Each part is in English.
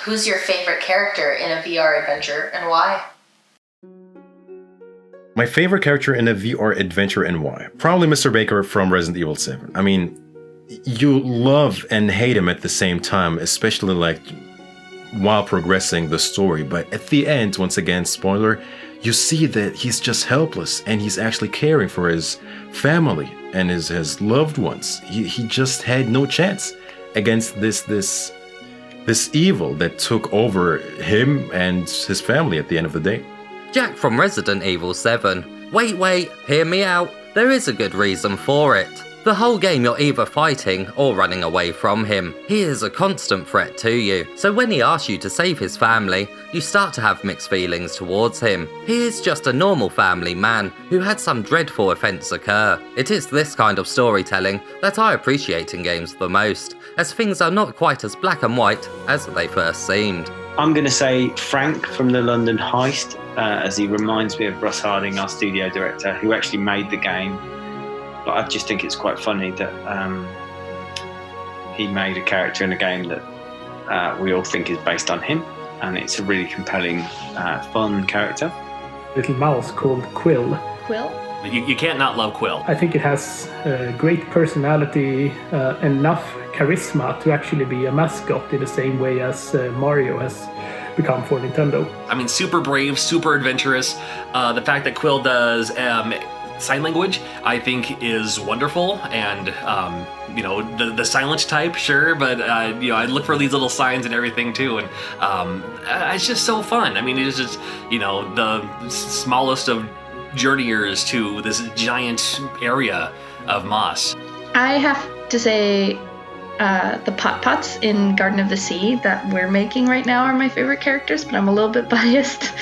Who's your favorite character in a VR adventure and why? My favorite character in a VR adventure and why? Probably Mr. Baker from Resident Evil 7. I mean, you love and hate him at the same time, especially like while progressing the story. But at the end, once again, spoiler, you see that he's just helpless and he's actually caring for his family and his loved ones. He just had no chance against this evil that took over him and his family at the end of the day. Jack from Resident Evil 7. Wait, hear me out. There is a good reason for it. The whole game you're either fighting or running away from him. He is a constant threat to you, so when he asks you to save his family, you start to have mixed feelings towards him. He is just a normal family man who had some dreadful events occur. It is this kind of storytelling that I appreciate in games the most, as things are not quite as black and white as they first seemed. I'm going to say Frank from the London Heist, as he reminds me of Russ Harding, our studio director, who actually made the game. But I just think it's quite funny that he made a character in a game that we all think is based on him, and it's a really compelling, fun character. Little mouse called Quill. Quill? You can't not love Quill. I think it has great personality, enough charisma to actually be a mascot in the same way as Mario has become for Nintendo. I mean, super brave, super adventurous. The fact that Quill does sign language, I think, is wonderful. And the silent type, sure, but I look for these little signs and everything too, and it's just so fun. I mean, it's just the smallest of journeyers to this giant area of moss. I have to say the Pot-Pots in Garden of the Sea that we're making right now are my favorite characters, but I'm a little bit biased.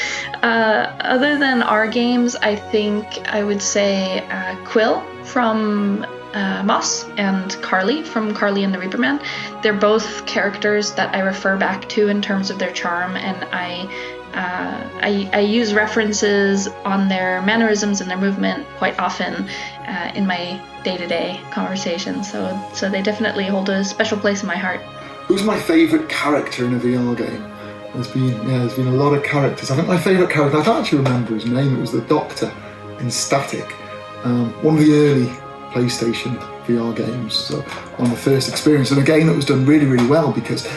Other than our games, I think I would say Quill from Moss and Carly from Carly and the Reaper Man. They're both characters that I refer back to in terms of their charm, and I use references on their mannerisms and their movement quite often in my day-to-day conversations, so they definitely hold a special place in my heart. Who's my favourite character in a VR game? There's been a lot of characters. I think my favourite character, I don't actually remember his name, it was the Doctor in Static, one of the early PlayStation VR games, so on the first experience, and a game that was done really, really well, because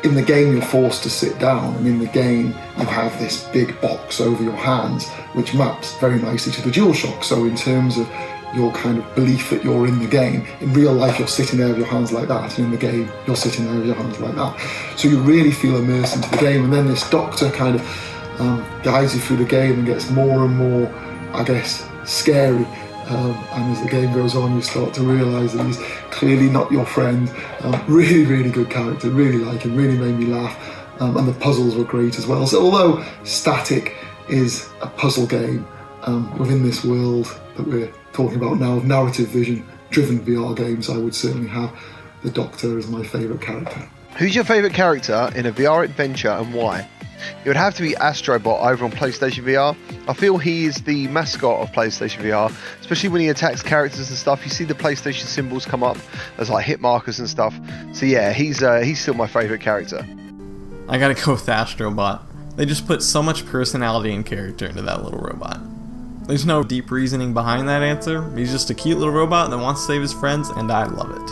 in the game you're forced to sit down, and in the game you have this big box over your hands which maps very nicely to the DualShock. So in terms of your kind of belief that you're in the game, in real life you're sitting there with your hands like that, and in the game you're sitting there with your hands like that. So you really feel immersed into the game, and then this Doctor kind of guides you through the game and gets more and more, I guess, scary. And as the game goes on, you start to realise that he's clearly not your friend. Really, really good character, really like him, really made me laugh. And the puzzles were great as well. So although Static is a puzzle game, within this world that we're talking about now of narrative vision driven VR games, I would certainly have the Doctor as my favourite character. Who's your favourite character in a VR adventure and why? It would have to be Astrobot over on PlayStation VR. I feel he is the mascot of PlayStation VR, especially when he attacks characters and stuff. You see the PlayStation symbols come up as like hit markers and stuff. So yeah, he's still my favourite character. I gotta go with Astrobot. They just put so much personality and character into that little robot. There's no deep reasoning behind that answer. He's just a cute little robot that wants to save his friends, and I love it.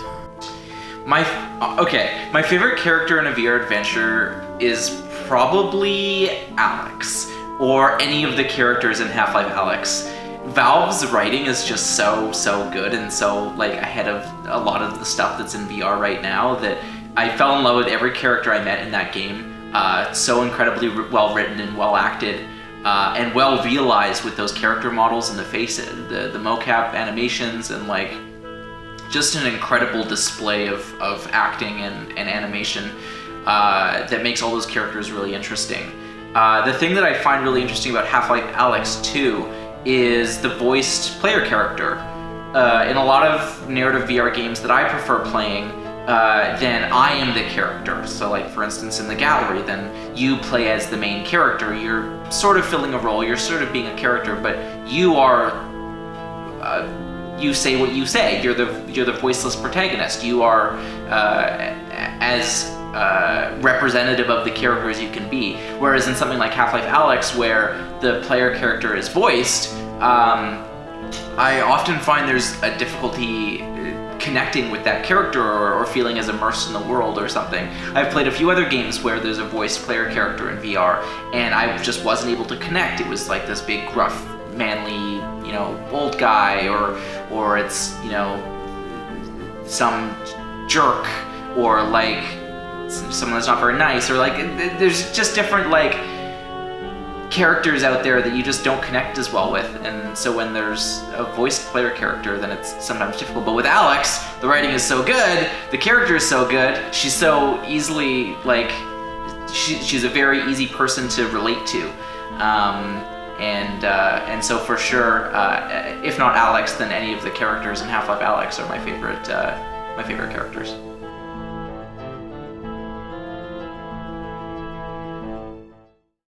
My favorite character in a VR adventure is probably Alex, or any of the characters in Half-Life Alyx. Valve's writing is just so good and so ahead of a lot of the stuff that's in VR right now that I fell in love with every character I met in that game. So incredibly well written and well acted, and well realized with those character models and the faces, the mocap animations, and just an incredible display of acting and animation that makes all those characters really interesting. The thing that I find really interesting about Half-Life Alyx 2 is the voiced player character. In a lot of narrative VR games that I prefer playing, then I am the character. So for instance in the gallery, then you play as the main character. You're sort of filling a role, you're sort of being a character, but you are, you say what you say. You're the voiceless protagonist. You are as representative of the characters you can be. Whereas in something like Half-Life Alyx, where the player character is voiced, I often find there's a difficulty connecting with that character or feeling as immersed in the world or something. I've played a few other games where there's a voiced player character in VR, and I just wasn't able to connect. It was like this big, gruff, manly, old guy, or it's, some jerk, or like someone that's not very nice, or like there's just different like characters out there that you just don't connect as well with. And so when there's a voiced player character, then it's sometimes difficult. But with Alyx, the writing is so good, the character is so good, she's so easily like she's a very easy person to relate to. And so for sure, if not Alyx, then any of the characters in Half-Life Alyx are my favorite characters.